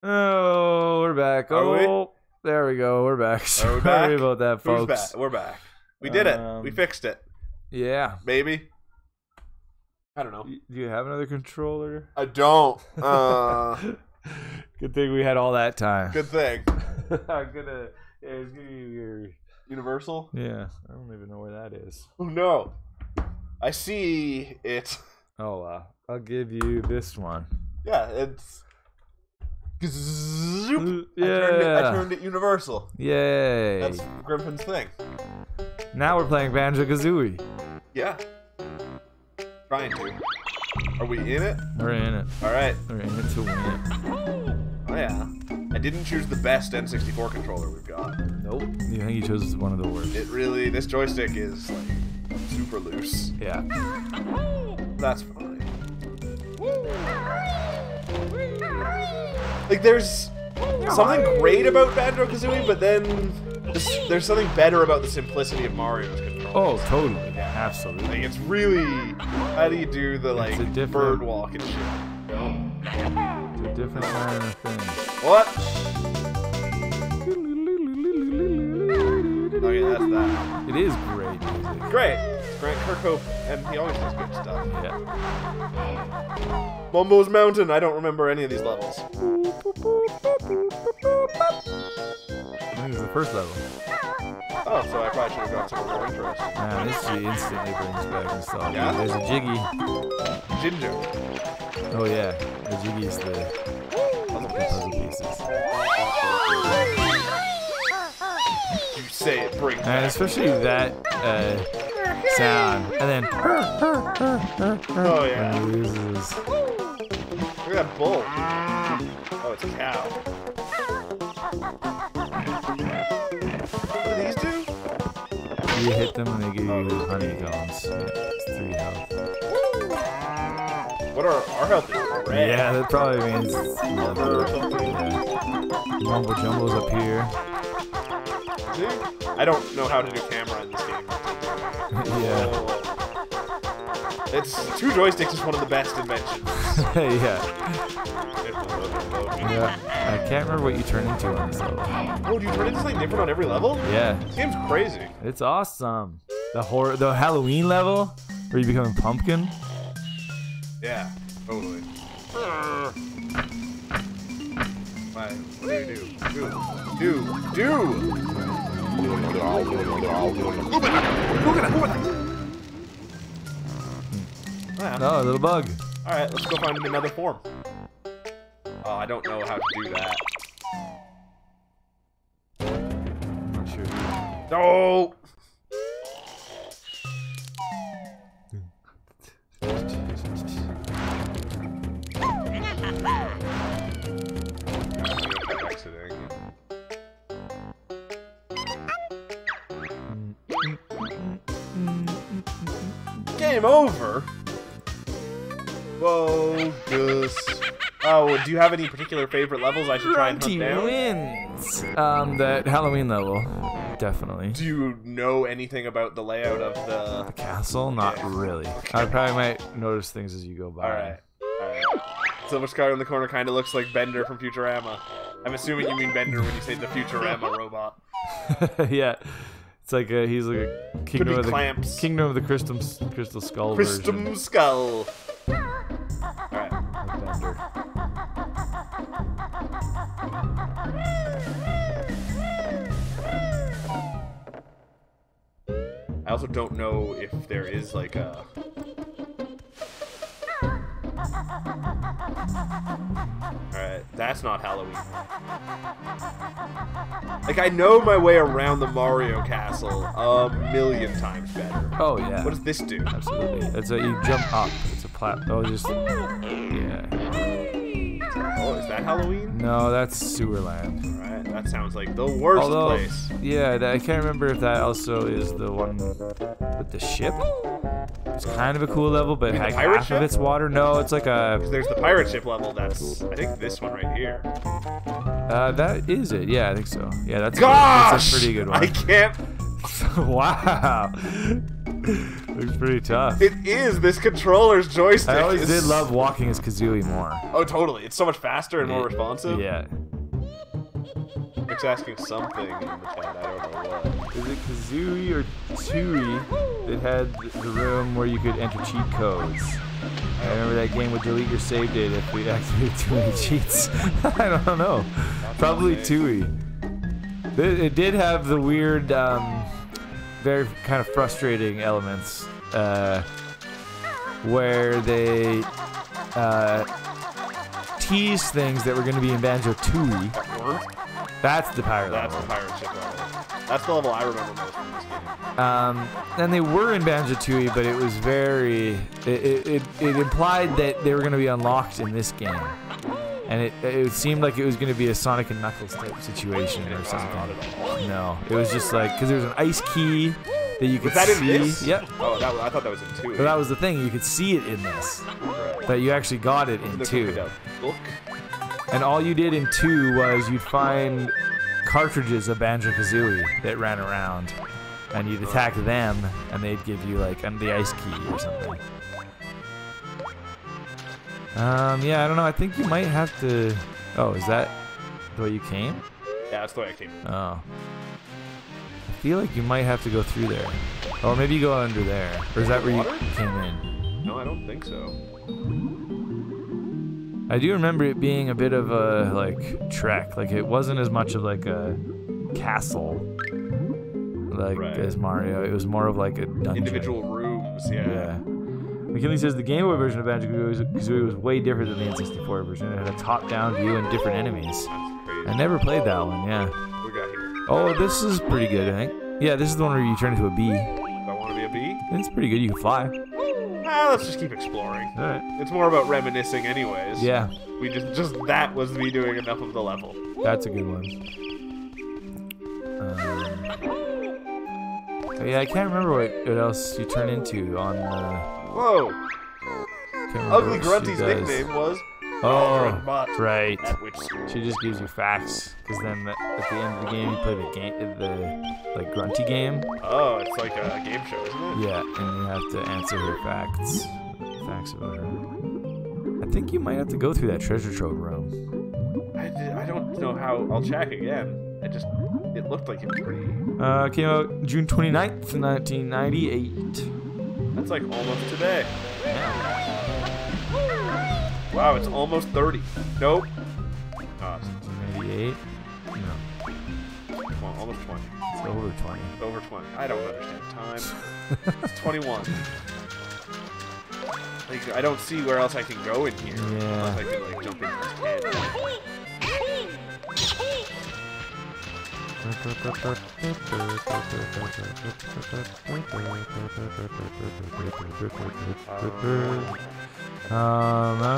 Oh, we're back. Oh, there we go. We're back. Sorry about that, folks. Who's back? We're back. We did it. We fixed it. Yeah. Maybe. I don't know. Do you have another controller? I don't. Good thing we had all that time. Good thing. I'm gonna. Yeah, it's gonna be your Universal? Yeah. I don't even know where that is. Oh, no. I see it. Oh, I'll give you this one. Yeah, it's... Zoop. Yeah. I turned it universal. Yay. That's Grimpen's thing. Now we're playing Banjo-Kazooie. Yeah. Trying to. Are we in it? We're in it. Alright. We're in it to win it. Oh, yeah. I didn't choose the best N64 controller we've got. Nope. You think you chose one of the worst? It really... This joystick is, like, super loose. Yeah. That's fine. Like, there's something great about Banjo-Kazooie, but then there's something better about the simplicity of Mario's controls. Oh, totally. Yeah, absolutely. Like, it's really... How do you do the, like, bird walk and shit? It's a different kind of thing. What? Okay, that's that. It is great music. Great. Grant Kirkhope, and he always does good stuff. Yeah. Mumbo's Mountain. I don't remember any of these levels. I think it's the first level. Oh, so I probably should have got somewhere more interesting. Man, this instantly brings back nostalgia. Yeah? There's a Jiggy. Ginger. Oh yeah, the Jiggy's the puzzle pieces. You say it brings And back. especially that sound, and then. Oh yeah. Loses. Look at that bull. Oh, it's a cow. What do these do? You hit them and they give you honeycombs. Yeah, it's 3 health. What are our health is red? Yeah, that probably means it's Armor or something. Yeah. Mumbo Jumbo's up here. See? I don't know how to do camera in this game. Yeah. It's 2 joysticks is one of the best inventions. Yeah. Yeah. I can't remember what you turn into on this level. Oh, do you turn into something different on every level? Yeah. This game's crazy. It's awesome. The Halloween level where you become a pumpkin. Yeah, totally. What do you do? Oh, a little bug. Alright, let's go find him another form. Oh, I don't know how to do that. I'm not sure. No! Game over? Bogus. Oh, do you have any particular favorite levels I should try and hunt down? Wins. That Halloween level, definitely. Do you know anything about the layout of The castle? Not really. I probably might notice things as you go by. Alright. Silver Scar in the corner kind of looks like Bender from Futurama. I'm assuming you mean Bender when you say the Futurama robot. Yeah. It's like he's like a kingdom of the crystal skull Crystal Skull. Alright. Bender. I also don't know if there is like a... Alright, that's not Halloween. Like, I know my way around the Mario Castle a million times better. Oh, yeah. What does this do? Absolutely. It's you jump up. It's a oh, just... Yeah. Oh, is that Halloween? No, that's Sewerland. Alright, that sounds like the worst place. Yeah, I can't remember if that also is the one with the ship. It's kind of a cool level, but like half of it's water. No, it's like a... There's the pirate ship level. That's, I think, this one right here. That is it. Yeah, I think so. Yeah, that's Gosh! that's a pretty good one. I can't... Wow. Looks pretty tough. It is. This controller's joystick. I always did love walking as Kazooie more. Oh, totally. It's so much faster and more responsive. Yeah. It's asking something in the chat. I don't know what. Is it Kazooie or Tooie that had the room where you could enter cheat codes? I remember that game would delete your save data if we activated too many cheats. I don't know. Probably Tooie. It did have the weird, very kind of frustrating elements where they teased things that were going to be in Banjo-Kazooie. That's the pirate level. That's the pirate ship level. That's the level I remember most from this game. And they were in Banjo-Kazooie, but it was very... It implied that they were going to be unlocked in this game. And it seemed like it was going to be a Sonic and Knuckles type situation or something. Not at all. No, it was just like... Because there was an ice key that you could see. Was that in this? Yep. Oh, I thought that was in 2. So that was the thing. You could see it in this. Right. But you actually got it in 2. Look. And all you did in 2 was you'd find cartridges of Banjo-Kazooie that ran around, and you'd attack them, and they'd give you like the ice key or something. Yeah, I don't know. I think you might have to. Oh, is that the way you came? Yeah, that's the way I came. Oh. I feel like you might have to go through there, or maybe you go under there, or is that where you came in? No, I don't think so. I do remember it being a bit of a like trek. Like it wasn't as much of like a castle, like as Mario. It was more of like a dungeon. Individual rooms, yeah. McKinley says the Game Boy version of Banjo-Kazooie was way different than the N64 version. It had a top-down view and different enemies. That's crazy. I never played that one. Yeah. What we got here? Oh, this is pretty good. I think. Yeah, this is the one where you turn into a bee. Do I want to be a bee? It's pretty good. You can fly. Let's just keep exploring. All right. It's more about reminiscing, anyways. Yeah. We just that was me doing enough of the level. That's a good one. Yeah, I can't remember what else you turn into on the... Whoa! Ugly Grunty's nickname was... Oh, right. Which She just gives you facts, because then at the end of the game you play the Grunty game. Oh, it's like a game show, isn't it? Yeah, and you have to answer her facts about her. I think you might have to go through that treasure trove room. I don't know how. I'll check again. It looked like it was pretty... Came out June 29th, 1998. That's like almost today. Yeah. Wow, it's almost 30. Nope. 98? No. Come on, almost 20. It's over 20. Over 20. I don't understand time. It's 21. Like, I don't see where else I can go in here. Yeah. Unless I can, like, jump in this head. I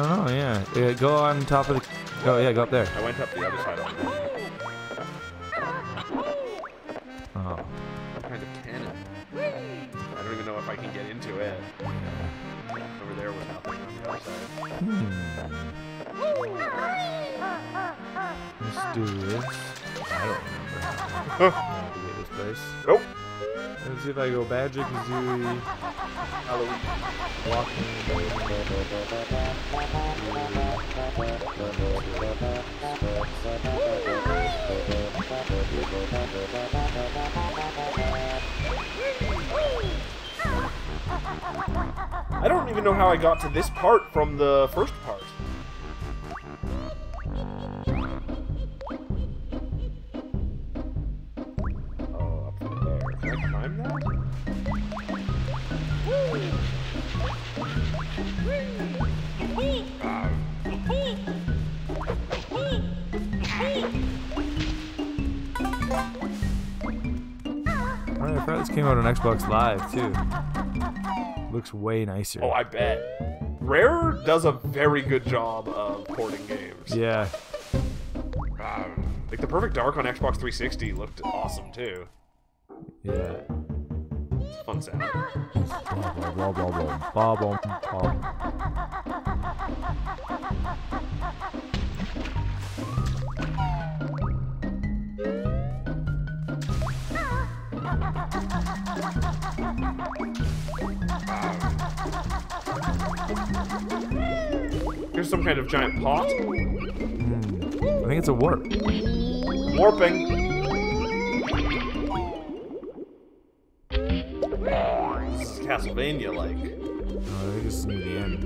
don't know, yeah. Go on top of the... Oh, yeah, go up there. I went up the other side of it. Oh. What kind of cannon? I don't even know if I can get into it. Yeah. Over there was nothing on the other side. Let's do this. I don't remember how to get this place. Nope. Let's see if I go Banjo-Kazooie. Halloween. Walking. I don't even know how I got to this part from the first part. Oh, up there. Can I climb that? Alright, I forgot this came out on Xbox Live, too. Looks way nicer. Oh, I bet. Rare does a very good job of porting games. Yeah. Like, The Perfect Dark on Xbox 360 looked awesome, too. Yeah. It's a fun sound. Blah, blah, blah, blah, blah, blah, blah. some kind of giant pot. I think it's a warp. Warping. This is Castlevania-like. Oh, I just knew the end.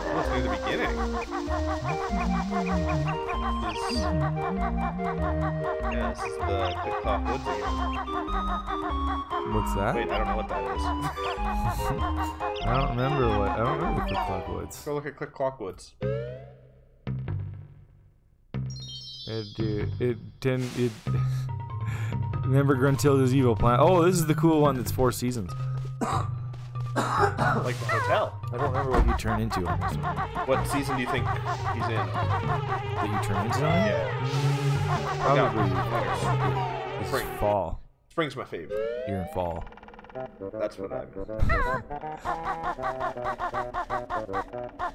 Almost near the beginning. This is the Click-Clock Woods again. What's that? Wait, I don't know what that is. I don't remember the Click-Clock Woods. Go look at Click-Clock Woods. Remember Gruntilda's evil plan? Oh, this is the cool one that's 4 seasons. Like the hotel. I don't remember what you turn into on this one. What season do you think he's in? That you turn into on? Yeah. Probably. It's Spring. Fall. Spring's my favorite. You're in fall. That's what I meant.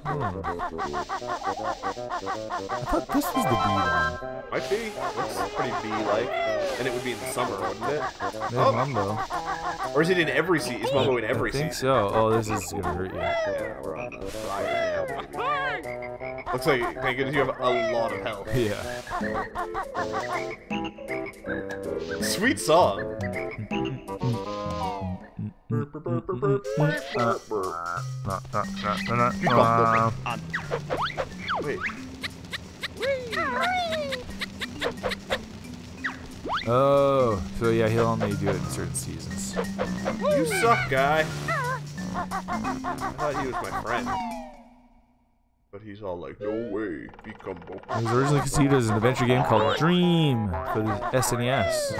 I thought this was the bee one. Might be. Looks pretty bee-like. And it would be in the summer, wouldn't it? There's Mumbo. Or is it in every season? Is Mumbo in every I think season? so. Oh, this is gonna hurt you. Yeah, we're on the fire now, baby. Looks like, thank goodness, you have a lot of health. Yeah. Sweet song. Wait. Oh, so yeah, he'll only do it in certain seasons. You suck, guy. I thought he was my friend. But he's all like, no way, become It was originally conceived as an adventure game called Dream for the SNES.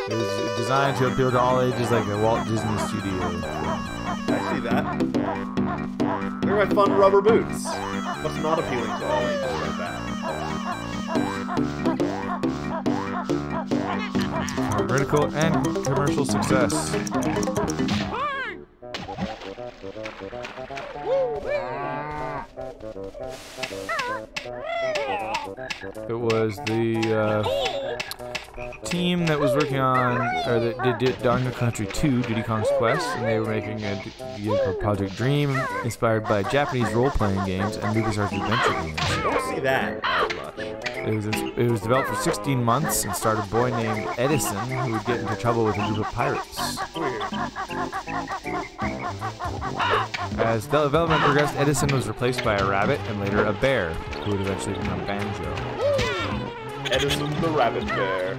It was designed to appeal to all ages like a Walt Disney Studio. I see that. They're my fun rubber boots. What's not appealing to all ages like that? Critical and commercial success. It was the team that was working on, or that did Donkey Country 2, Diddy Kong's Quest, and they were making a game called Project Dream, inspired by Japanese role-playing games and LucasArts adventure games. I don't see that as much. It was developed for 16 months and starred a boy named Edison who would get into trouble with a group of pirates. Weird. As development progressed, Edison was replaced by a rabbit and later a bear, who would eventually become Banjo. Edison the Rabbit Bear.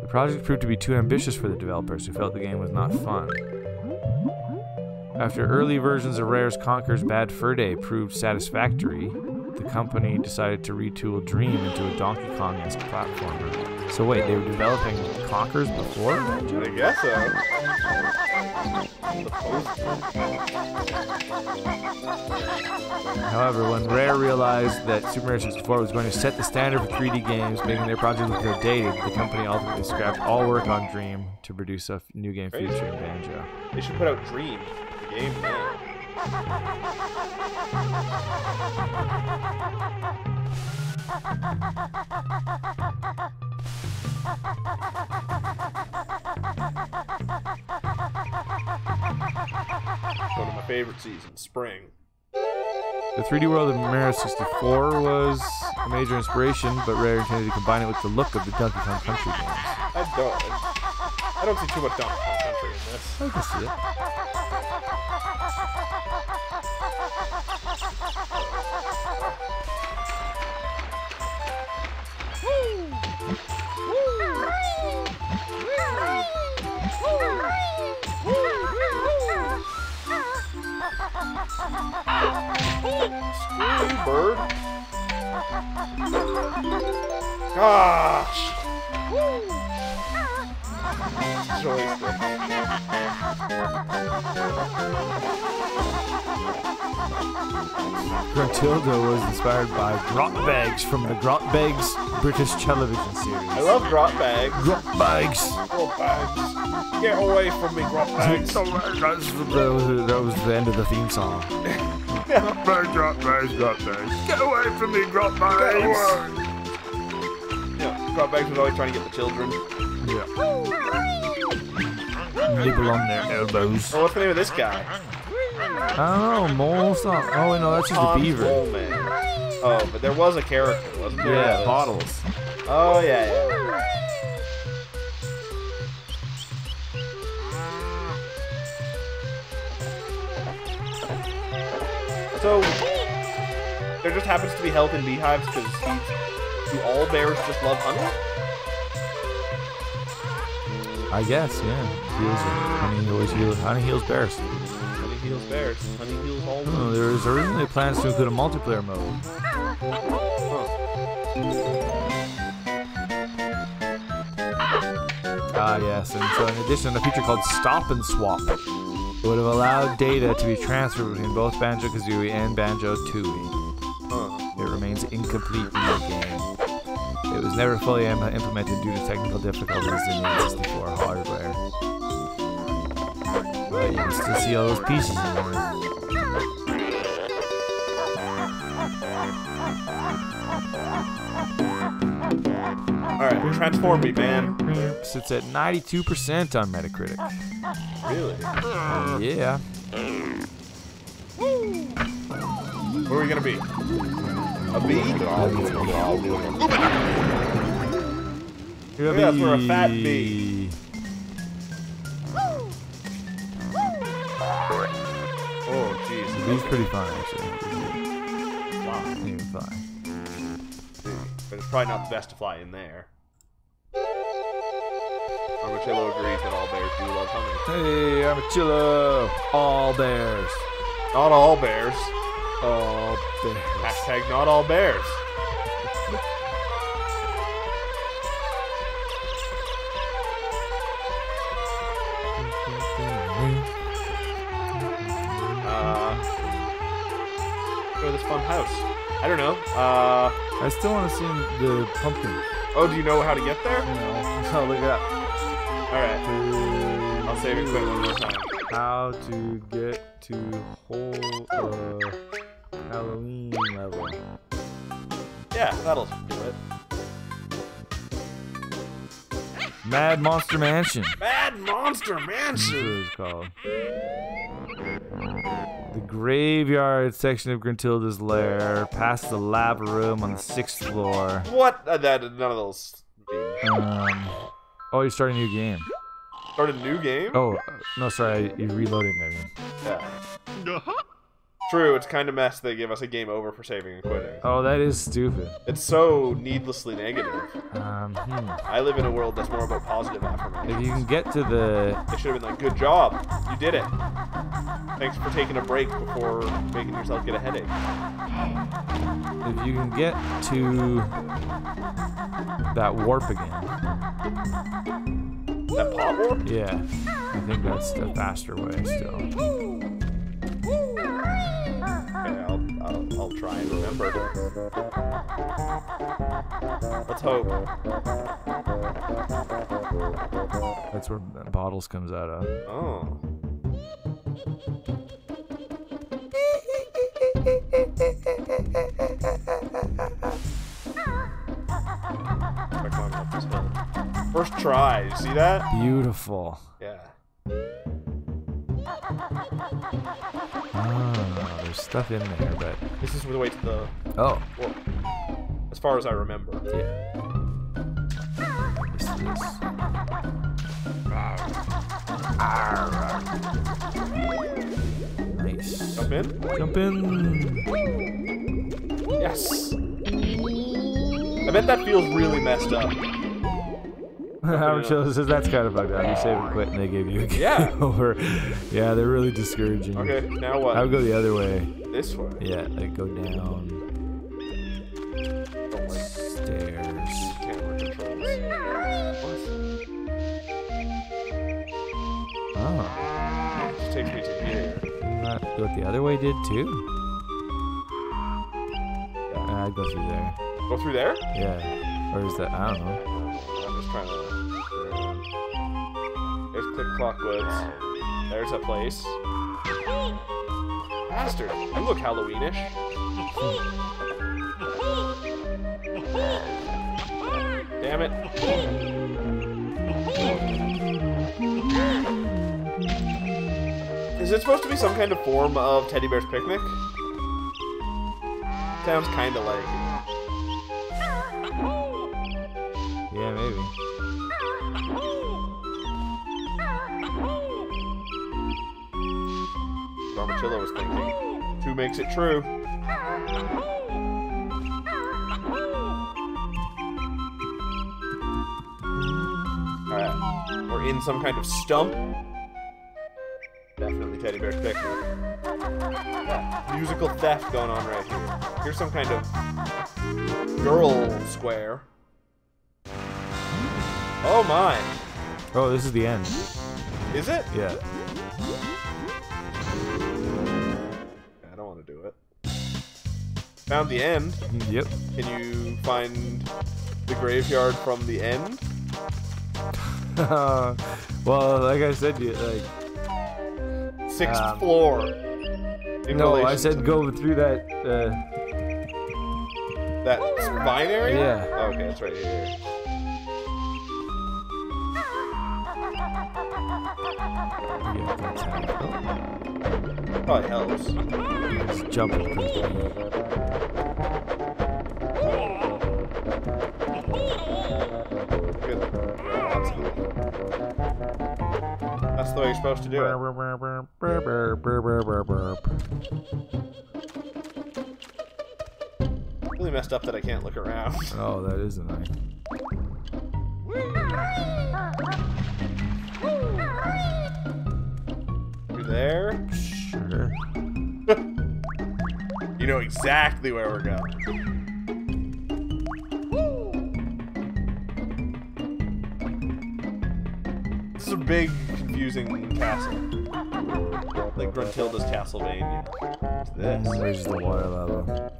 The project proved to be too ambitious for the developers, who felt the game was not fun. After early versions of Rare's Conker's Bad Fur Day proved satisfactory, the company decided to retool Dream into a Donkey Kong-esque platformer. So wait, they were developing Conkers before? I guess so. However, when Rare realized that Super Mario 64 was going to set the standard for 3D games, making their project look outdated, the company ultimately scrapped all work on Dream to produce a new game featuring Banjo. They should put out Dream, the game now. One of my favorite seasons, spring. The 3D world of Mario 64 was a major inspiration, but Rare intended to combine it with the look of the Donkey Kong Country games. I don't see too much Donkey Kong Country in this. I can see it. Screw you, bird. Gosh. Joystick. Gruntilda was inspired by Grot Bags from the Grot Bags British television series. I love grot bags. Grot Bags! Grot bags. Get away from me, grot bags. That was the end of the theme song. Grot bags, grot bags, grot bags. Get away from me, grot bags! Yeah, grot bags was always trying to get the children. Yeah. Nibble on their elbows. Oh, what's the name of this guy? I don't know, mole stuff. Oh, no, that's just a beaver. Mole Man. Oh, but there was a character, wasn't there? Yeah, bottles. Oh, yeah. So, there just happens to be health in beehives because do all bears just love honey? I guess, yeah. Honey heals bears. Honey heals bears. Honey heals all bears. Oh, there was originally plans to include a multiplayer mode. Ah, yes, and so in addition, a feature called Stop and Swap would have allowed data to be transferred between both Banjo-Kazooie and Banjo-Tooie. It remains incomplete in the game. It was never fully implemented due to technical difficulties in the N64 hardware. But you can still see all those pieces in there. Alright, transform me, man. Sits at 92% on Metacritic. Really? Yeah. What are we gonna be? A bee? Yes, we're a fat bee. Oh, jeez. The bee's pretty fun, actually. Wow. Even fine. But it's probably not the best to fly in there. Armadillo agrees that all bears do love honey. Hey, Armadillo! All bears. Not all bears. All bears. Hashtag not all bears. Go to this fun house. I don't know. I still want to see the pumpkin. Oh, do you know how to get there? No. Oh, look it up. Alright. I'll save it quick one more time. How to get to whole Halloween level. Yeah, that'll do it. Mad Monster Mansion. Mad Monster That's Mansion! what it's called. The graveyard section of Gruntilda's lair, past the lava room on the 6th floor. What? None of those. Oh, you're starting a new game. Start a new game? Oh, no, sorry, you're reloading that game. Yeah. True, it's kind of messed they give us a game over for saving and quitting. Oh, that is stupid. It's so needlessly negative. I live in a world that's more about positive affirmation. If you can get to the... They should have been like, good job, you did it. Thanks for taking a break before making yourself get a headache. If you can get to that warp again. That pot warp? Yeah, I think that's the faster way still. Okay, I'll try and remember. Let's hope. That's where Bottles comes out of. Oh. First try, you see that? Beautiful. Yeah. Oh, there's stuff in there, but... This is the way to the... Oh. Well, as far as I remember. Yeah. This is this. Nice. Jump in? Jump in! Yes! I bet that feels really messed up. Howard Chill says that's kind of bugged out. You save and quit and they gave you a game over. Yeah, they're really discouraging. Okay, now what? I would go the other way. This way? Yeah, like go down. Stairs. Camera controls. What? Oh. It just takes me to here. Isn't that what the other way did too? Yeah. I'd go through there. Go through there? Yeah. Or is that, I don't know. I'm just trying to... There's Click Clock Woods. There's a place. Bastard. You look Halloweenish. Damn it. Is it supposed to be some kind of form of Teddy Bear's Picnic? Sounds kind of like it. Yeah, maybe. Armachillo was thinking. 2 makes it true. Alright. We're in some kind of stump. Definitely Teddy Bear's Picnic. Yeah, musical theft going on right here. Here's some kind of girl square. Oh my! Oh, this is the end. Is it? Yeah. I don't want to do it. Found the end. Yep. Can you find the graveyard from the end? Well, like I said, like... 6th floor. No, I said go through that, that vine area? Yeah. Oh, okay, it's right here. Yeah, that's how Probably helps. Just jump it. Good. That's the way you're supposed to do it. Really messed up that I can't look around. Oh, that is annoying. You're there? Sure. You know exactly where we're going. This is a big, confusing castle. Like Gruntilda's Castlevania. What's this? Where's the water lava?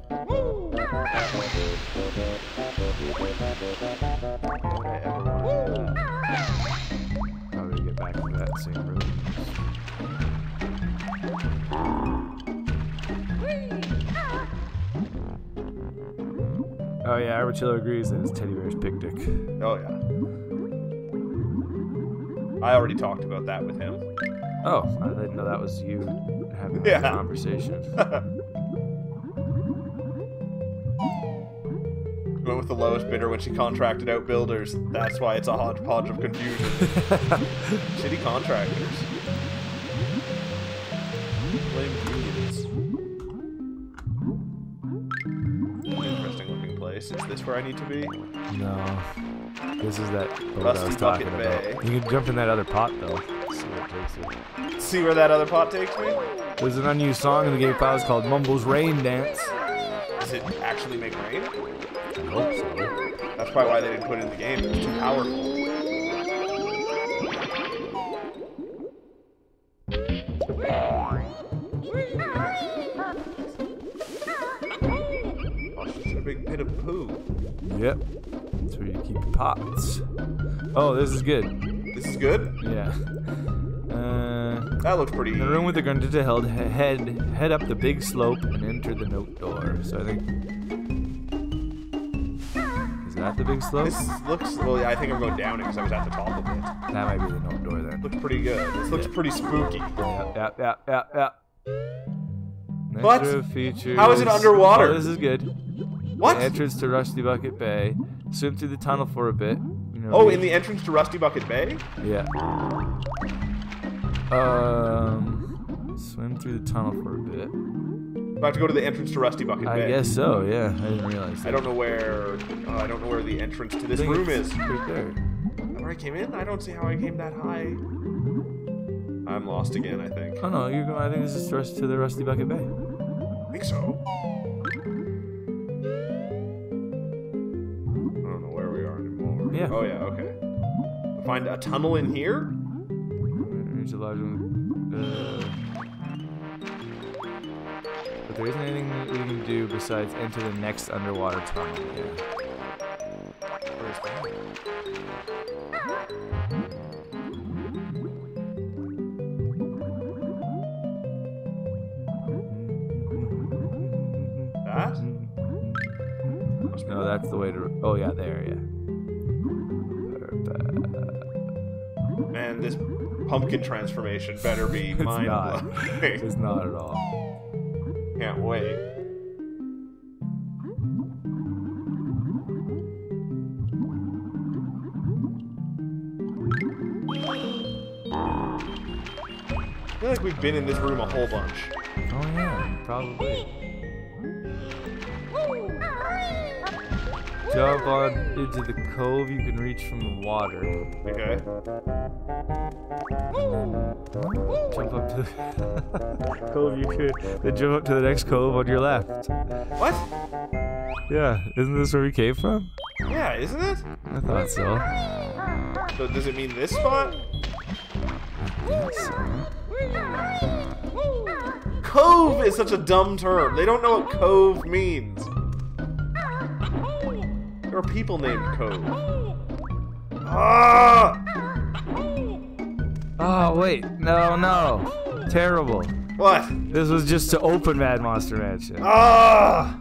How do we get back into that same room? Oh yeah, Armachillo agrees that it's Teddy Bear's Picnic. Oh yeah. I already talked about that with him. Oh, I didn't know that was you having Yeah. a conversation. Went with the lowest bidder when she contracted out builders. That's why it's a hodgepodge of confusion. Shitty contractors. Blame unions. Interesting looking place. Is this where I need to be? No. This is that boat I Rusty was talking Bucket about. Bay. You can jump in that other pot though. See where it takes you. See where that other pot takes me? There's an unused song in the game files called Mumble's Rain Dance. Does it actually make rain? I hope so. That's probably why they didn't put it in the game. It's too powerful. Oh, she's in a big pit of poo. Yep. That's where you keep your pots. Oh, this is good. This is good? Yeah. That looks pretty... In the room with the Gruntilda held, head up the big slope and enter the note door. So I think... Is that the big slope? This looks... Well, yeah, I think I'm going down it because I was at the top of it. That might be the note door then. Looks pretty good. This looks pretty spooky. Yep. What? Extra features. How is it underwater? Oh, this is good. What? The entrance to Rusty Bucket Bay. Swim through the tunnel for a bit. You know, Oh, in the entrance to Rusty Bucket Bay? Yeah. Swim through the tunnel for a bit. Do I have to go to the entrance to Rusty Bucket Bay? I guess so, yeah. I didn't realize that. I don't know where... I don't know where the entrance to this room is. Right there. Where I came in? I don't see how I came that high. I'm lost again, I think. Oh no, you're going. I think this is to the Rusty Bucket Bay. I think so. I don't know where we are anymore. Yeah. Oh, yeah, okay. Find a tunnel in here? There's a large one. But there isn't anything that we can do besides enter the next underwater tunnel. Yeah. Where's that? No, that's the way to. Oh yeah, there, yeah. And this pumpkin transformation better be mind-blowing. It's not at all. Can't wait. I feel like we've been in this room a whole bunch. Oh yeah, probably. Jump on into the cove you can reach from the water. Okay. Jump up to the cove you could. Then jump up to the next cove on your left. What? Yeah, isn't this where we came from? Yeah, isn't it? I thought so. So does it mean this spot? Cove is such a dumb term. They don't know what cove means. There are people named Cove. Ah! Oh, wait. No. Terrible. What? This was just to open Mad Monster Mansion. Ah!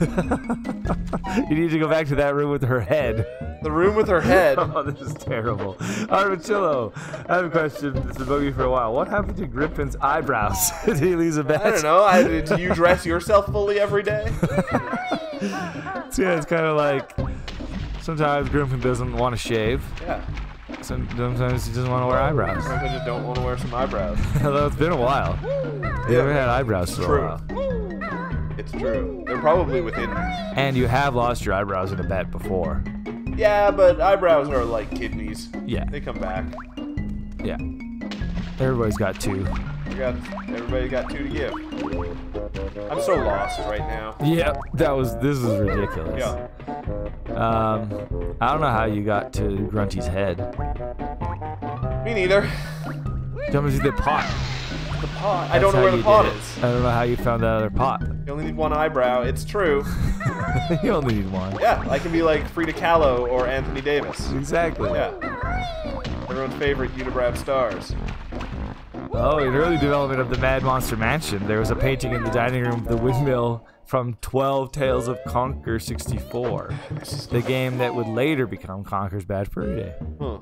You need to go back to that room with her head. The room with her head. Oh, this is terrible. Armachillo, I have a question. This has bugged me for a while. What happened to Grimpen's eyebrows? Did he lose a bet? I don't know. Do you dress yourself fully every day? Yeah, it's kind of like sometimes Grimpen doesn't want to shave. Yeah. Sometimes he doesn't want to wear eyebrows. Sometimes I just don't want to wear some eyebrows. Although it's been a while. You haven't had eyebrows for a while. It's true. They're probably within. And you have lost your eyebrows in a bet before. Yeah, but eyebrows are like kidneys. Yeah. They come back. Yeah. Everybody's got two. Everybody got two to give. I'm so lost right now. Yeah, this is ridiculous. Yeah. I don't know how you got to Grunty's head. Me neither. Jump into the pot. The pot. I don't know where the pot is. I don't know how you found that other pot. You only need one eyebrow. It's true. You only need one. Yeah, I can be like Frida Kahlo or Anthony Davis. Exactly. Yeah. Everyone's favorite unibrow stars. Oh, in early development of the Mad Monster Mansion, there was a painting in the dining room of the windmill from 12 Tales of Conquer 64, the game that would later become Conker's Bad Fur Day. Huh.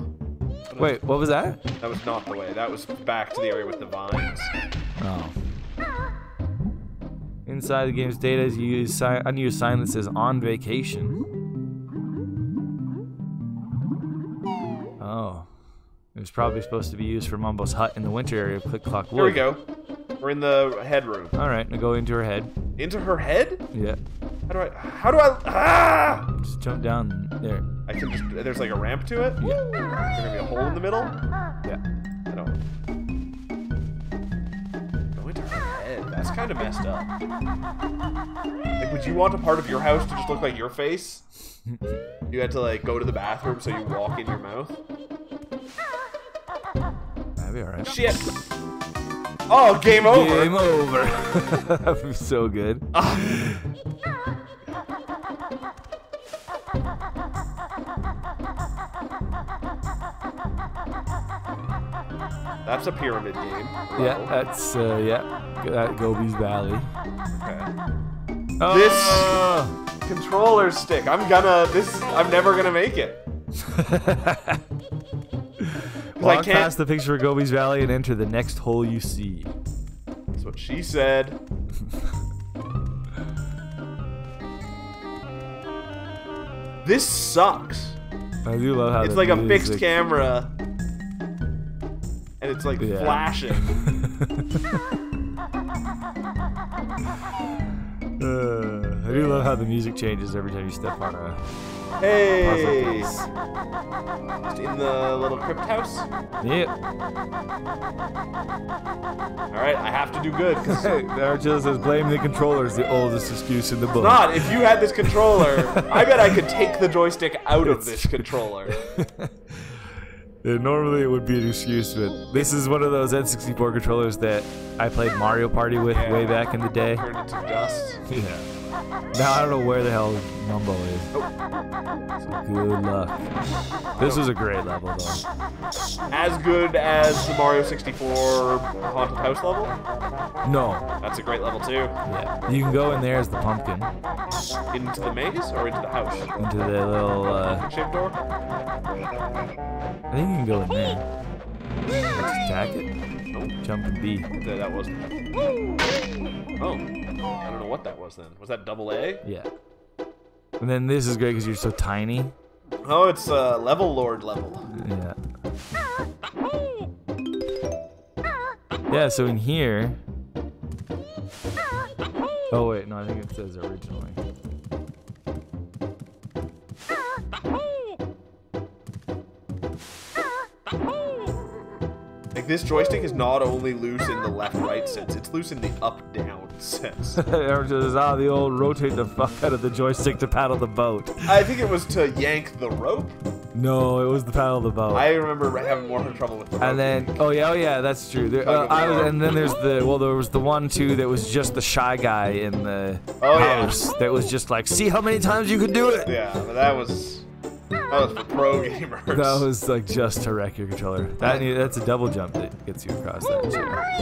Wait, what was that? That was not the way. That was back to the area with the vines. Oh. Inside the game's data is used unused sign that says on vacation. Oh. It was probably supposed to be used for Mumbo's hut in the winter area of Click Clock Wood. Here we go. We're in the head room. Alright, now go into her head. Into her head? Yeah. How do I ah! Just jump down there. I can just, there's like a ramp to it? Yeah. There's gonna be a hole in the middle? Yeah. I don't. Go into her head. That's kind of messed up. Like, would you want a part of your house to just look like your face? You had to like go to the bathroom so you walk in your mouth? That'd be alright. Shit! Oh, game over! Game over. That would be so good. That's a pyramid game. Yeah, that's, that Gobi's Valley. Okay. Oh! This controller stick, I'm never gonna make it. Walk past the picture of Gobi's Valley and enter the next hole you see. That's what she said. This sucks. I do love how it's like a fixed camera. And it's like flashing. I do love how the music changes every time you step on a Hey! Just in the little crypt house? Yep. Alright, I have to do good. Archilla says, blame the controller is the oldest excuse in the book. It's not. If you had this controller, I bet I could take the joystick out of this controller. Normally it would be an excuse, but this is one of those N64 controllers that I played Mario Party with way back in the day. Turned into dust. Yeah. Now I don't know where the hell Mumbo is. So good luck. This was a great level, though. As good as the Mario 64 Haunted House level? No. That's a great level, too. Yeah. You can go in there as the pumpkin. Into the maze or into the house? Into the little, Shaped door? I think you can go in there. Let's attack it. Nope. Jump and B. That wasn't. Oh. I don't know what that was then. Was that double A? Yeah. And then this is great because you're so tiny. Oh, it's level lord level. Yeah. Yeah, so in here... Oh wait, no, I think it says originally. Like, this joystick is not only loose in the left-right sense, it's loose in the up-down sense. The old rotate the fuck out of the joystick to paddle the boat. I think it was to yank the rope. No, it was the paddle the boat. I remember having more trouble with the rope. And then, oh yeah, that's true. And then there's there was the one too that was just the shy guy in the house that was just like, see how many times you could do it. Yeah, but that was for pro gamers. That was like just to wreck your controller. That's a double jump that gets you across that too.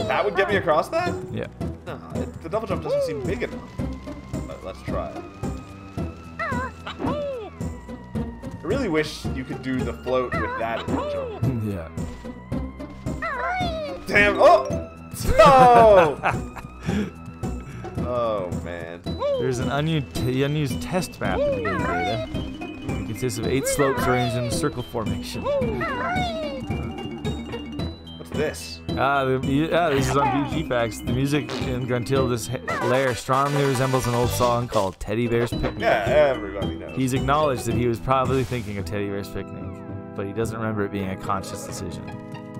That would get me across that? Yeah. No, the double jump doesn't seem big enough. But let's try it. I really wish you could do the float with that jump. Yeah. Damn! Oh! Oh! Oh man. There's an unused test map in the game data. It consists of 8 slopes arranged in a circle formation. What's this? This is on VG Facts. The music in Gruntilda's lair strongly resembles an old song called Teddy Bear's Picnic. Yeah, everybody knows. He's acknowledged that he was probably thinking of Teddy Bear's Picnic, but he doesn't remember it being a conscious decision.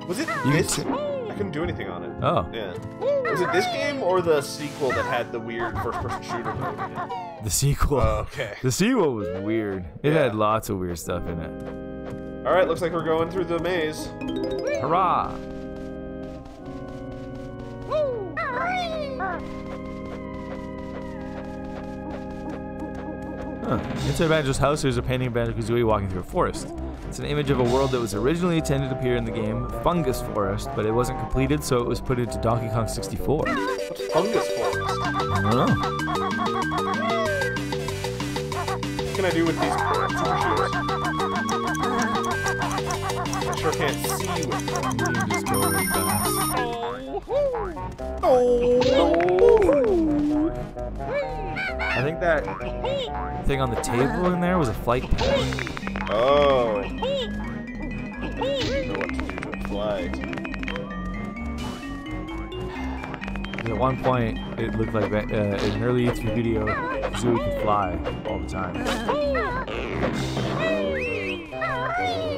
Was it this? I couldn't do anything on it. Oh. Yeah. Was it this game or the sequel that had the weird first-person shooter mode in it? The sequel. Oh, okay. The sequel was weird. It had lots of weird stuff in it. Alright, looks like we're going through the maze. Hurrah! Inside Banjo's house, there's a painting of Banjo-Kazooie walking through a forest. It's an image of a world that was originally intended to appear in the game Fungus Forest, but it wasn't completed, so it was put into Donkey Kong 64. What's Fungus Forest? I don't know. What can I do with these shoes? I sure can't see with them. You can just go really fast. I think that thing on the table in there was a flight pad. Oh. I don't know what to do to fly. At one point, it looked like in an early E3 video, Kazooie could fly all the time.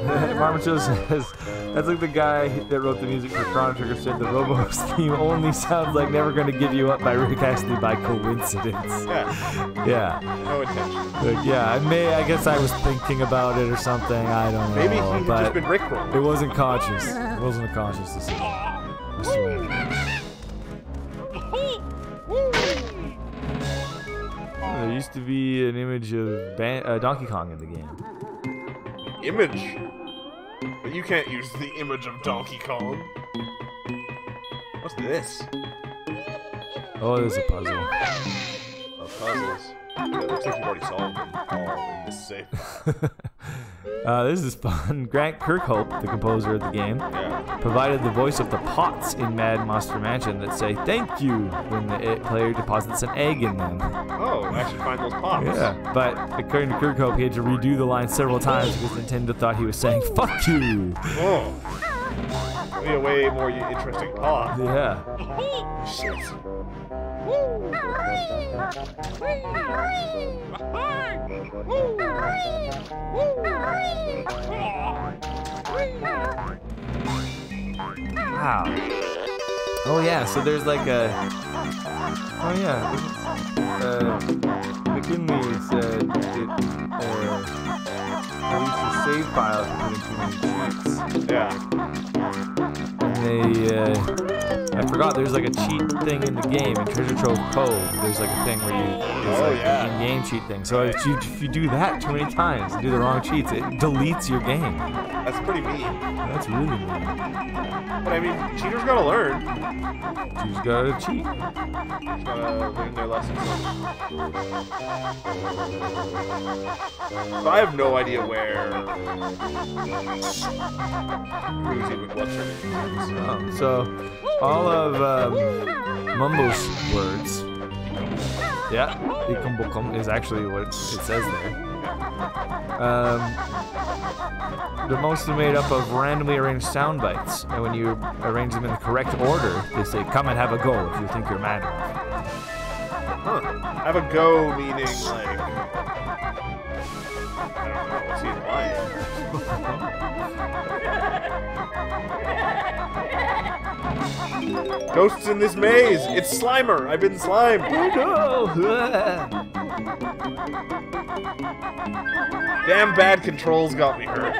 Marmacho says, that's like the guy that wrote the music for Chrono Trigger said the Robo's theme only sounds like Never Gonna Give You Up by Rick Astley by coincidence. Yeah. Yeah. No intention. But yeah, I guess I was thinking about it or something, I don't know. Maybe he had just been Rickrolled. It wasn't conscious. It wasn't a conscious decision. I swear. There used to be an image of Donkey Kong in the game. Image? But you can't use the image of Donkey Kong. What's this? Oh, there's a puzzle. Oh, puzzles. Yeah, it looks like you've already solved them all in this save file. This is fun. Grant Kirkhope, the composer of the game, provided the voice of the pots in Mad Monster Mansion that say thank you when the player deposits an egg in them. Oh, I should find those pots. Yeah, but according to Kirkhope, he had to redo the line several times because Nintendo thought he was saying fuck you. Oh. That'd be a way more interesting pot. Yeah. Shit. Wow. Oh yeah, so there's like a... Oh yeah. McKinley said released a save file for putting too many cheats. Yeah. And they... I forgot there's like a cheat thing in the game in Treasure Trove Cove. There's like a thing where there's like an in-game cheat thing. So if you do that too many times and do the wrong cheats, it deletes your game. That's pretty mean. That's really mean. But I mean, cheaters gotta learn. Cheaters gotta cheat. Cheaters gotta learn their lessons. So I have no idea where. Who's even what's her name? So all of Mumbo's words, yeah, ikumbokum is actually what it says there. They're mostly made up of randomly arranged sound bites, and when you arrange them in the correct order, they say, "Come and have a go if you think you're mad enough." Huh. Have a go meaning like I don't know. What's he implying? Ghosts in this maze! It's Slimer! I've been slimed! Damn bad controls got me hurt.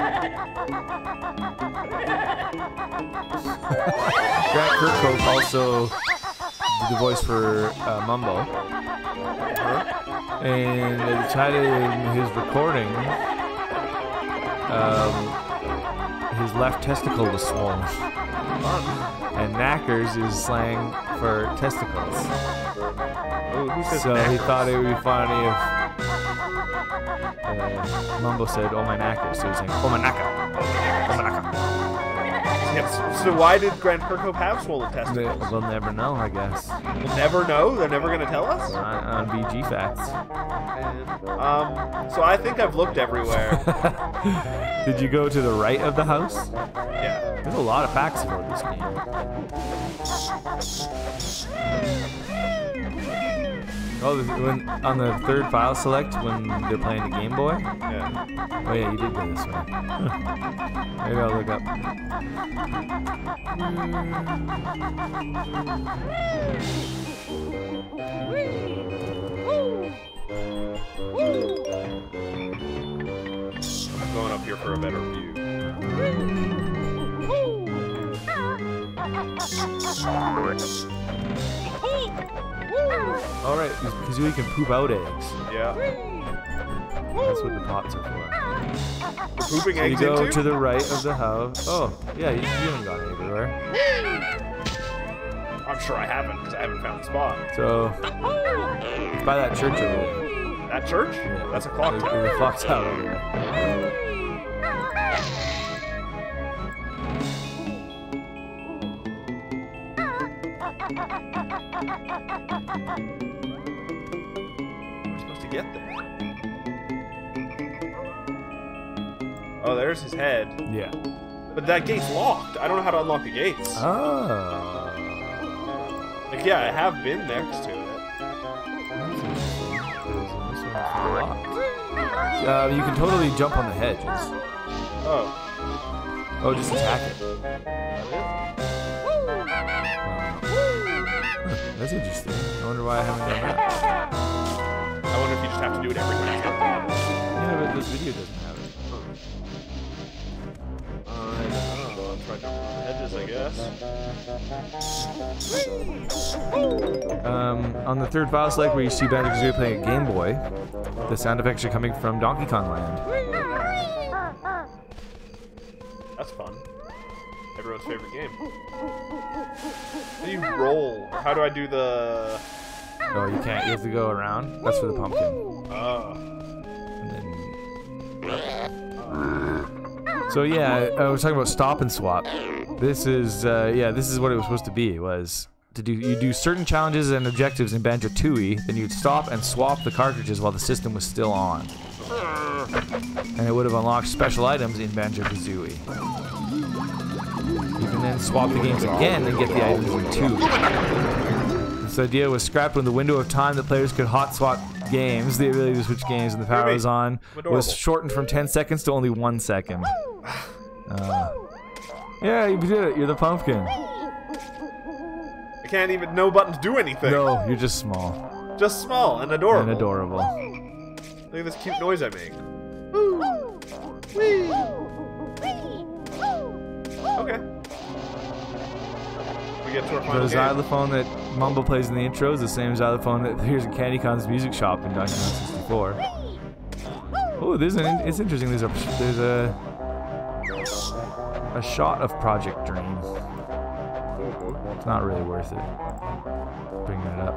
Grant Kirkhope also did the voice for Mumbo. And they decided in his recording, his left testicle was swollen. And knackers is slang for testicles. So he thought it would be funny if Mumbo said, "Oh my knackers," so he's saying, "Oh my knacka, oh my knacka." Yes. So why did Grant Kirkhope have swollen testicles? We'll never know, I guess. We'll never know? They're never gonna tell us? On BG Facts. So I think I've looked everywhere. Did you go to the right of the house? Yeah. There's a lot of facts about this game. Oh, when on the third file select when they're playing the Game Boy? Yeah. Oh yeah, you did go this way. Maybe I'll look up. I'm going up here for a better view. Alright, Kazooie can poop out eggs. Yeah. That's what the pots are for. Pooping eggs You go into? to the right of the house. Oh, yeah, you haven't gone everywhere. I'm sure I haven't, because I haven't found the spot. So, it's by that church over there. That church? Yeah, That's a clock there's tower. a clock tower over there. We're supposed to get there. Oh, there's his head. Yeah. But that gate's locked. I don't know how to unlock the gates. Oh. Like, yeah, I have been next to it. You can totally jump on the hedges. Oh. Oh, just attack it. That's interesting. I wonder why I haven't done that. I wonder if you just have to do it every time. Yeah, but this video doesn't have it. I don't know. I'll try jumping on the hedges, I guess. On the third file select where you see Banjo-Kazooie playing a Game Boy, the sound effects are coming from Donkey Kong Land. That's fun. Everyone's favorite game. How do you roll? Or how do I do the... Oh, you can't. You have to go around. That's for the pumpkin. Oh. And then... So yeah, I was talking about stop and swap. This is this is what it was supposed to be. Was to do certain challenges and objectives in Banjo-Tooie, then you'd stop and swap the cartridges while the system was still on, and it would have unlocked special items in Banjo-Kazooie. You can then swap the games again and get the items in 2. This idea was scrapped when the window of time that players could hot swap games, the ability to switch games and the power was on, was shortened from 10 seconds to only 1 second. Yeah, you did it. You're the pumpkin. I can't even... No buttons do anything. No, you're just small. Just small and adorable. And adorable. Look at this cute noise I make. Okay. We we get to our final The game? xylophone that Mumble plays in the intro is the same xylophone that appears in Candy Con's music shop in Donkey Kong 64. Oh, it's interesting. There's a shot of Project Dream. It's not really worth it. Bringing it up.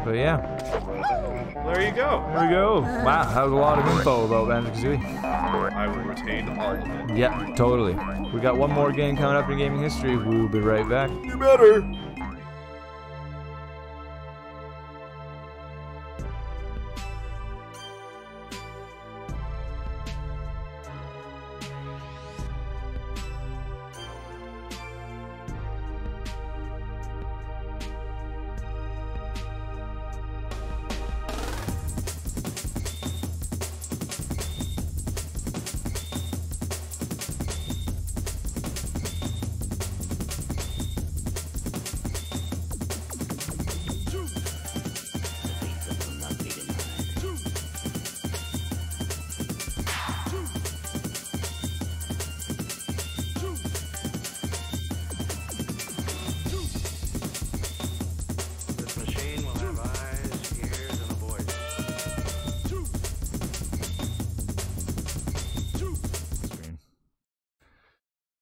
But yeah. There you go. There we go. Wow, that was a lot of info about Banjo-Kazooie. I will retain all of it. Yeah, totally. We got one more game coming up in gaming history. We'll be right back. You better.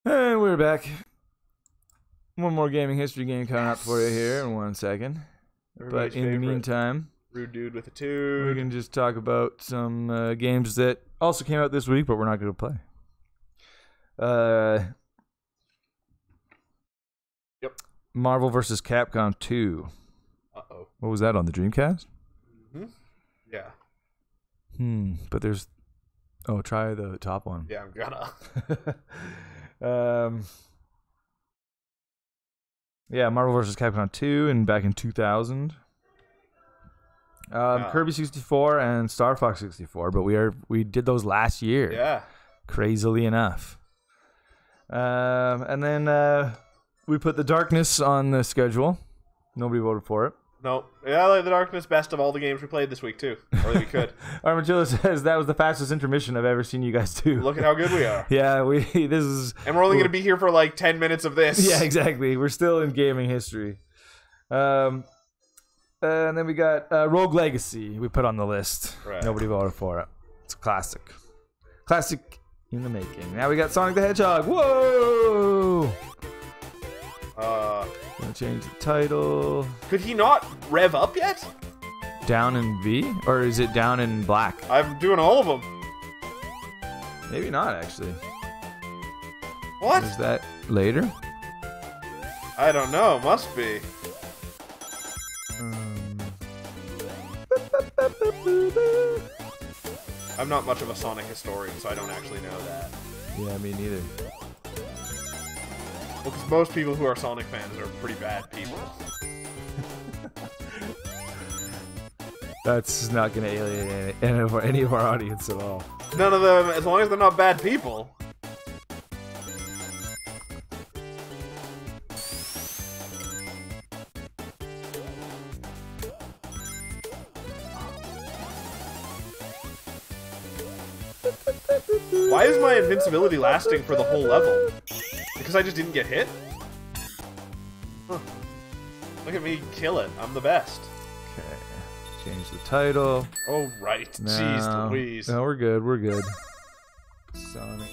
And we're back. One more gaming history game coming up for you here in 1 second. Everybody's But in the favorite meantime, rude dude with a we tune. can just talk about some games that also came out this week, but we're not going to play. Yep. Marvel vs. Capcom 2. Uh-oh. What was that on the Dreamcast? Mm-hmm. Yeah. But there's... Oh, try the top one. Yeah, I'm gonna. Yeah, Marvel vs. Capcom 2 and back in 2000. Kirby 64 and Star Fox 64, but we did those last year. Yeah. Crazily enough. And then we put The Darkness on the schedule. Nobody voted for it. No. Yeah, I like The Darkness best of all the games we played this week, too. Or that we could. Armadillo says that was the fastest intermission I've ever seen you guys do. Look at how good we are. Yeah, this is... And we're only going to be here for like 10 minutes of this. Yeah, exactly. We're still in gaming history. And then we got Rogue Legacy we put on the list. Right. Nobody voted for it. It's a classic. Classic in the making. Now we got Sonic the Hedgehog. Whoa! Gonna change the title. Could he not rev up yet? Down in V? Or is it down in black? I'm doing all of them. Maybe not, actually. What? Is that later? I don't know. Must be. I'm not much of a Sonic historian, so I don't actually know that. Yeah, me neither. Well, because most people who are Sonic fans are pretty bad people. That's not going to alienate any of our audience at all. None of them, as long as they're not bad people. Why is my invincibility lasting for the whole level? Because I just didn't get hit? Huh. Look at me kill it. I'm the best. Okay. Change the title. Oh, right. Jeez Louise. No, we're good. We're good. Sonic.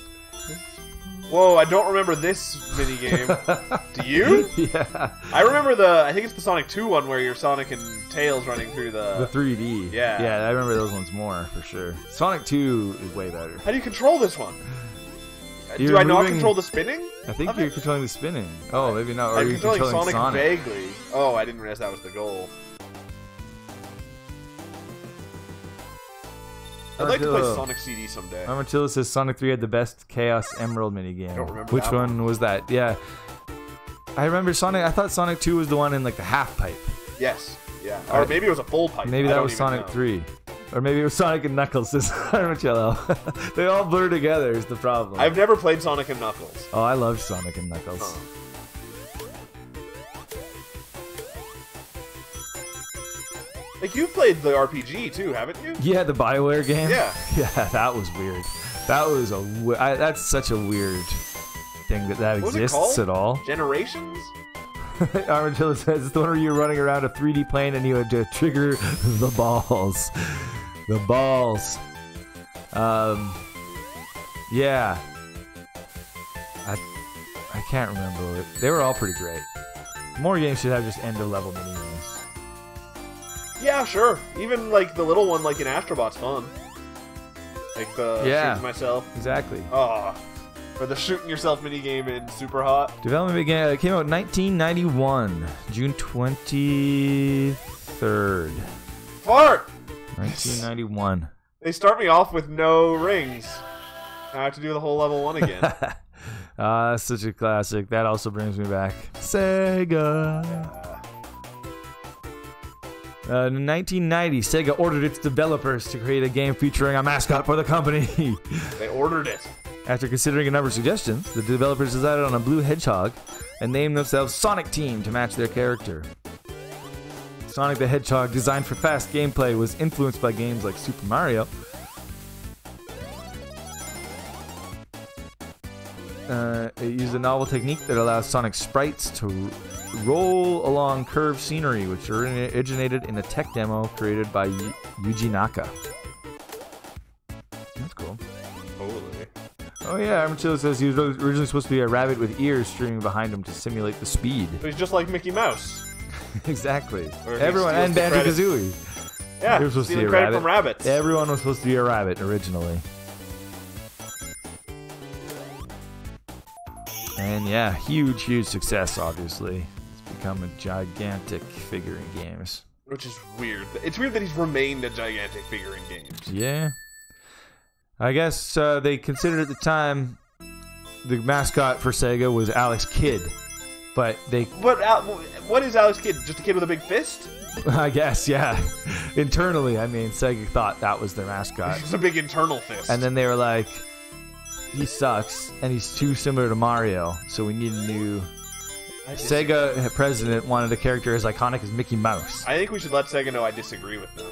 Whoa, I don't remember this minigame. Do you? Yeah. I remember I think it's the Sonic 2 one where you're Sonic and Tails running through the 3D. Yeah. Yeah, I remember those ones more, for sure. Sonic 2 is way better. How do you control this one? You're Do I not moving- control the spinning? I think you're controlling the spinning. Oh, maybe not. Or I'm you're controlling Sonic vaguely. Oh, I didn't realize that was the goal. I'd like to play Armadillo. Sonic CD someday. Armadillo says Sonic 3 had the best Chaos Emerald minigame. I don't remember Which that one was that? Yeah. I remember Sonic. I thought Sonic 2 was the one in like the half pipe. Yes. Yeah. Or maybe it was a full pipe. Maybe I that don't was even Sonic know. 3. Or maybe it was Sonic and Knuckles, says Armadillo. They all blur together is the problem. I've never played Sonic and Knuckles. Oh, I love Sonic and Knuckles. Oh. Like, you've played the RPG too, haven't you? Yeah, the BioWare game? Yeah. Yeah, that was weird. That was that's such a weird anything that What was it exists called? at all. Generations? Armadillo says it's the one where you're running around a 3D plane and you had to trigger the balls. The balls. Yeah. I can't remember. They were all pretty great. More games should have just end of level mini games. Yeah, sure. Even like the little one, like in Astrobot's fun. Like the shooting myself. Exactly. Oh, or the shooting yourself mini game in Super Hot. Development began. It came out in 1991, June 23rd. Fart. 1991. They start me off with no rings. I have to do the whole level 1 again. Such a classic. That also brings me back. Sega. In 1990, Sega ordered its developers to create a game featuring a mascot for the company. They ordered it. After considering a number of suggestions, the developers decided on a blue hedgehog and named themselves Sonic Team to match their character. Sonic the Hedgehog, designed for fast gameplay, was influenced by games like Super Mario. It used a novel technique that allows Sonic sprites to roll along curved scenery, which originated in a tech demo created by Yuji Naka. That's cool. Totally. Oh yeah, Armadillo says he was originally supposed to be a rabbit with ears streaming behind him to simulate the speed. So he's just like Mickey Mouse. Exactly. Or he Everyone, steals and the credit. Banjo-Kazooie. Yeah, He was supposed to be stealing a credit rabbit. from rabbits. Everyone was supposed to be a rabbit originally. And yeah, huge success, obviously. It's become a gigantic figure in games. Which is weird. It's weird that he's remained a gigantic figure in games. Yeah. I guess they considered at the time the mascot for Sega was Alex Kidd. But they... But what is Alex Kidd? Just a kid with a big fist? I guess, yeah. Internally, I mean, Sega thought that was their mascot. It's a big internal fist. And then they were like, he sucks, and he's too similar to Mario, so we need a new... Sega president wanted a character as iconic as Mickey Mouse. I think we should let Sega know I disagree with them.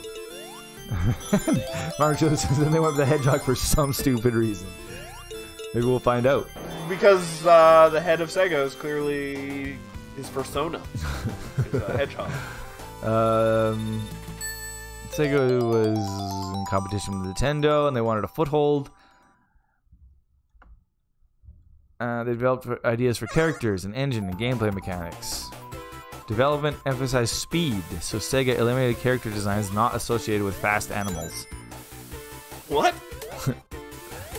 Mario says then they went with the Hedgehog for some stupid reason. Maybe we'll find out. Because the head of Sega is clearly his persona. It's a hedgehog. Sega was in competition with Nintendo, and they wanted a foothold. They developed ideas for characters, and engine, and gameplay mechanics. Development emphasized speed, so Sega eliminated character designs not associated with fast animals. What?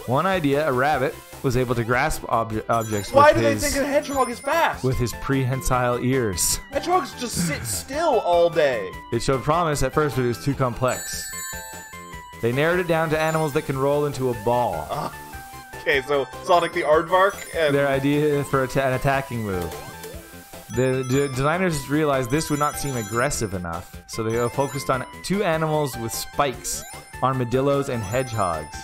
One idea, a rabbit, was able to grasp objects Why with do they his, think a hedgehog is fast? with his prehensile ears. Hedgehogs just sit still all day. It showed promise at first, but it was too complex. They narrowed it down to animals that can roll into a ball. Okay, so Sonic the Aardvark and... Their idea for an attacking move. The designers realized this would not seem aggressive enough, so they focused on two animals with spikes, armadillos and hedgehogs.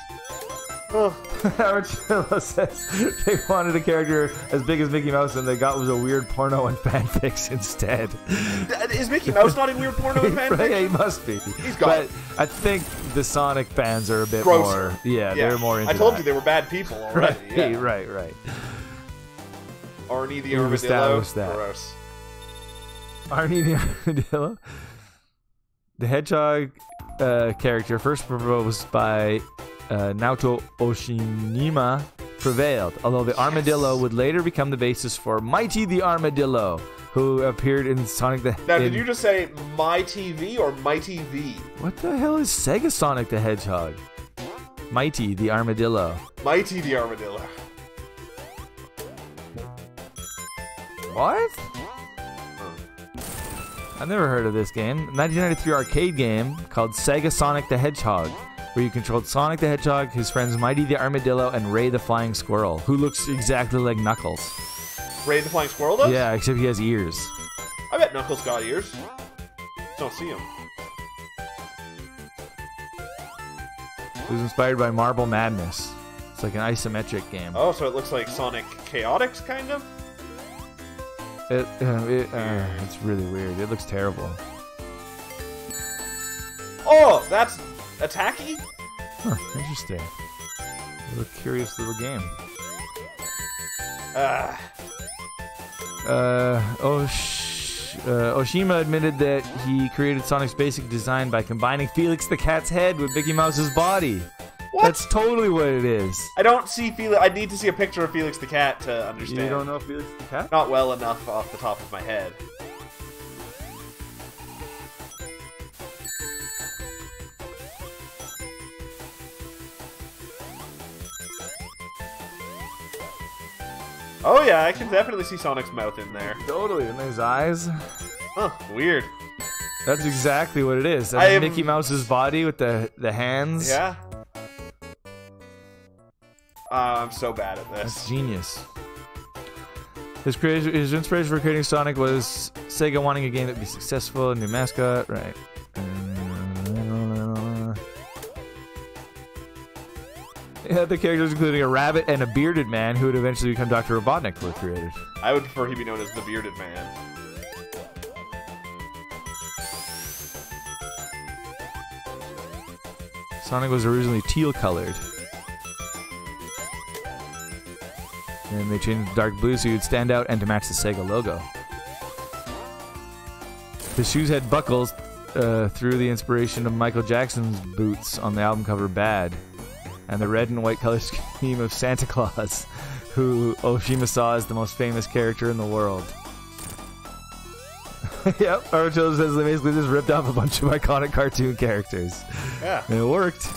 Armadillo says they wanted a character as big as Mickey Mouse, and they got was a weird porno and fanfics instead. Is Mickey Mouse not in weird porno and fanfics? Right, he must be. He's got it. I think the Sonic fans are a bit Grosser. more... Yeah, they're more into I told that. you they were bad people already. Right, Yeah. right. Arnie the We've Armadillo. established that. Gross. Arnie the Armadillo. The Hedgehog character, first proposed by Naoto Oshinima, prevailed, although the Armadillo would later become the basis for Mighty the Armadillo, who appeared in Sonic the Now, did you just say My TV or Mighty V? What the hell is Sega Sonic the Hedgehog? Mighty the Armadillo. Mighty the Armadillo. What? I've never heard of this game. A 1993 arcade game called Sega Sonic the Hedgehog, where you controlled Sonic the Hedgehog, his friends Mighty the Armadillo, and Ray the Flying Squirrel, who looks exactly like Knuckles. Ray the Flying Squirrel does? Yeah, except he has ears. I bet Knuckles got ears. Don't see him. It was inspired by Marble Madness. It's like an isometric game. Oh, so it looks like Sonic Chaotix, kind of? It's really weird. It looks terrible. Oh, that's attacky? Huh, interesting. A little curious little game. Ah. Oshima admitted that he created Sonic's basic design by combining Felix the Cat's head with Mickey Mouse's body. What? That's totally what it is. I don't see Felix. I need to see a picture of Felix the Cat to understand. You don't know Felix the Cat? Not well enough off the top of my head. Oh yeah, I can definitely see Sonic's mouth in there. Totally, and his eyes. Huh, weird. That's exactly what it is. That's Mickey Mouse's body with the hands. Yeah. I'm so bad at this. That's genius. His inspiration for creating Sonic was Sega wanting a game that would be successful, a new mascot, right. Yeah, the characters including a rabbit and a bearded man who would eventually become Dr. Robotnik were created. I would prefer he be known as the Bearded Man. Sonic was originally teal-colored. And they changed it to dark blue so he would stand out and to match the Sega logo. His shoes had buckles through the inspiration of Michael Jackson's boots on the album cover Bad. And the red and white color scheme of Santa Claus, who Oshima saw as the most famous character in the world. Yep, Archillo says they basically just ripped off a bunch of iconic cartoon characters. Yeah. And it worked.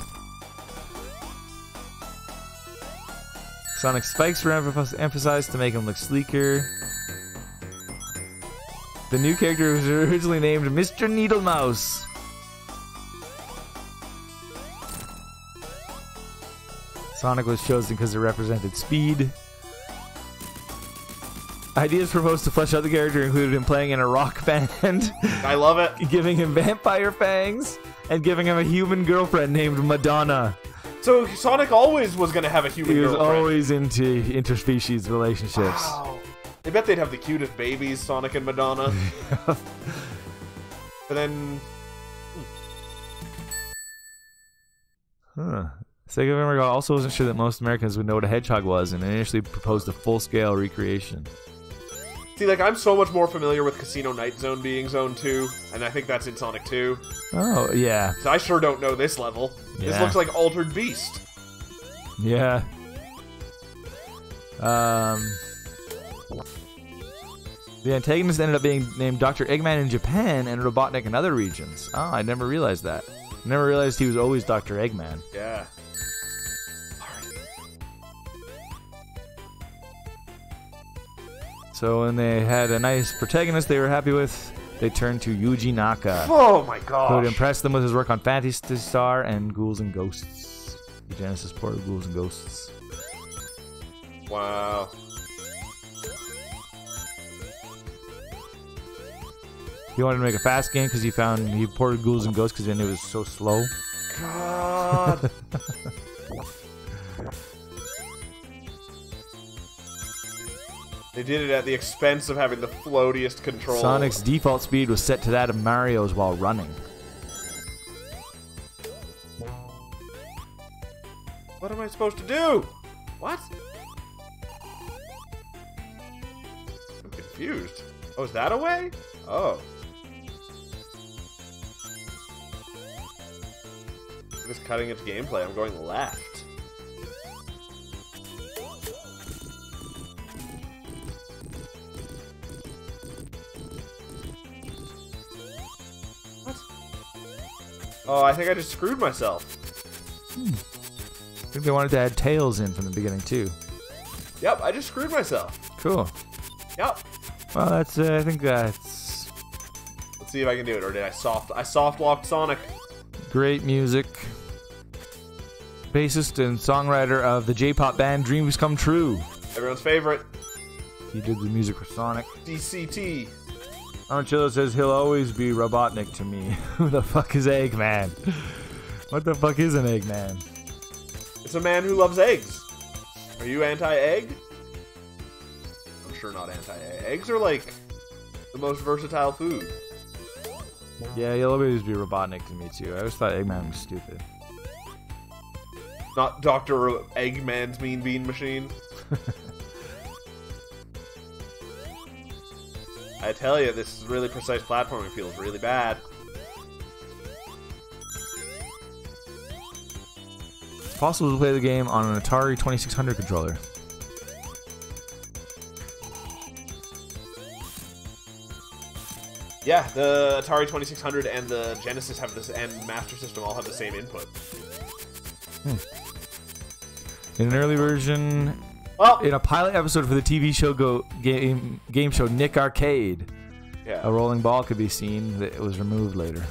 Sonic spikes were emphasized to make him look sleeker. The new character was originally named Mr. Needlemouse. Sonic was chosen because it represented speed. Ideas proposed to flesh out the character included him playing in a rock band. I love it. Giving him vampire fangs and giving him a human girlfriend named Madonna. So Sonic always was going to have a human girlfriend. He was always into interspecies relationships. Wow. I bet they'd have the cutest babies, Sonic and Madonna. But then... Huh. Sega of America also wasn't sure that most Americans would know what a hedgehog was and initially proposed a full-scale recreation. See, like, I'm so much more familiar with Casino Night Zone being Zone 2, and I think that's in Sonic 2. Oh, yeah. So I sure don't know this level. Yeah. This looks like Altered Beast. Yeah. The antagonist ended up being named Dr. Eggman in Japan and Robotnik in other regions. Oh, I never realized that. Never realized he was always Dr. Eggman. Yeah. So when they had a nice protagonist they were happy with, they turned to Yuji Naka. Oh my gosh. Who had impressed them with his work on Phantasy Star and Ghouls and Ghosts. The Genesis port of Ghouls and Ghosts. Wow. He wanted to make a fast game because he ported Ghouls and Ghosts because then it was so slow. God. They did it at the expense of having the floatiest controls. Sonic's default speed was set to that of Mario's while running. What am I supposed to do? What? I'm confused. Oh, is that a way? Oh. This cutting edge gameplay, I'm going left. What? Oh, I think I just screwed myself. I think they wanted to add Tails in from the beginning too. Yep, I just screwed myself. Cool. Yep. Well, that's. I think that's Let's see if I can do it. Or did I soft locked Sonic? great music. Bassist and songwriter of the J-pop band Dreams Come True. Everyone's favorite. He did the music for Sonic. DCT. Archillo says he'll always be Robotnik to me. Who the fuck is Eggman? What the fuck is an Eggman? It's a man who loves eggs. Are you anti-egg? I'm sure not anti-egg. Eggs are like the most versatile food. Yeah, he'll always be Robotnik to me too. I always thought Eggman was stupid. Not Dr. Eggman's Mean Bean Machine. I tell you, this really precise platforming feels really bad. It's possible to play the game on an Atari 2600 controller. Yeah, the Atari 2600 and the Genesis have this, and Master System all have the same input. In an early version, in a pilot episode for the TV show game show Nick Arcade, a rolling ball could be seen that it was removed later.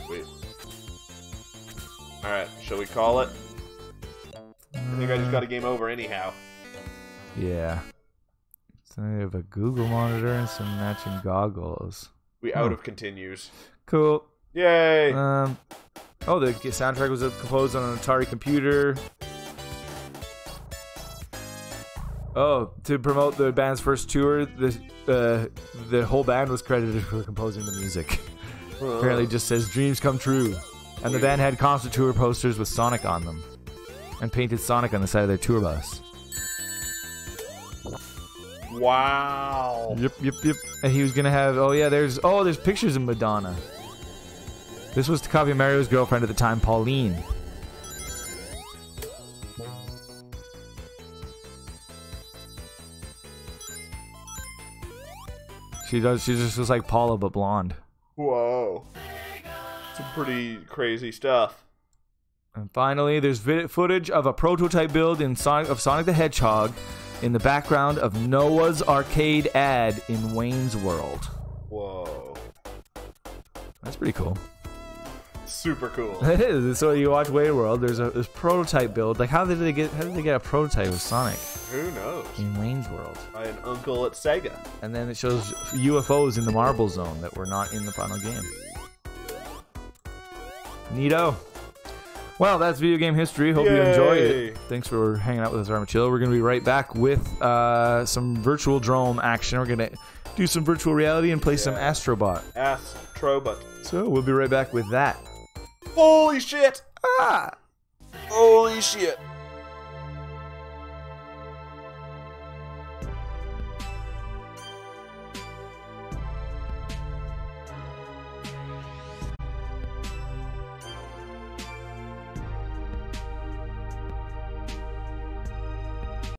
Sweet. Alright, shall we call it? I think I just got a game over anyhow. Yeah. So I have a Google monitor and some matching goggles. We out of continues. Cool. Yay! Oh, the soundtrack was composed on an Atari computer. Oh, to promote the band's first tour, the whole band was credited for composing the music. Apparently it just says dreams come true. And the band had concert tour posters with Sonic on them. And painted Sonic on the side of their tour bus. Wow. Yep. And he was gonna have, there's pictures of Madonna. This was to copy Mario's girlfriend at the time, Pauline. She just looks like Paula but blonde. Whoa. Some pretty crazy stuff. And finally, there's footage of a prototype build of Sonic the Hedgehog in the background of Noah's Arcade ad in Wayne's World. Whoa. That's pretty cool. Super cool. It is. So you watch Wayne's World, there's this prototype build. Like how did they get a prototype of Sonic? Who knows? In Wayne's World. By an uncle at Sega. And then it shows UFOs in the Marble Zone that were not in the final game. Neato. Well, that's video game history. Hope you enjoyed it. Thanks for hanging out with us, Armachillo. We're going to be right back with some virtual drone action. We're going to do some virtual reality and play some Astrobot. Astrobot. So we'll be right back with that. Holy shit! Ah! Holy shit!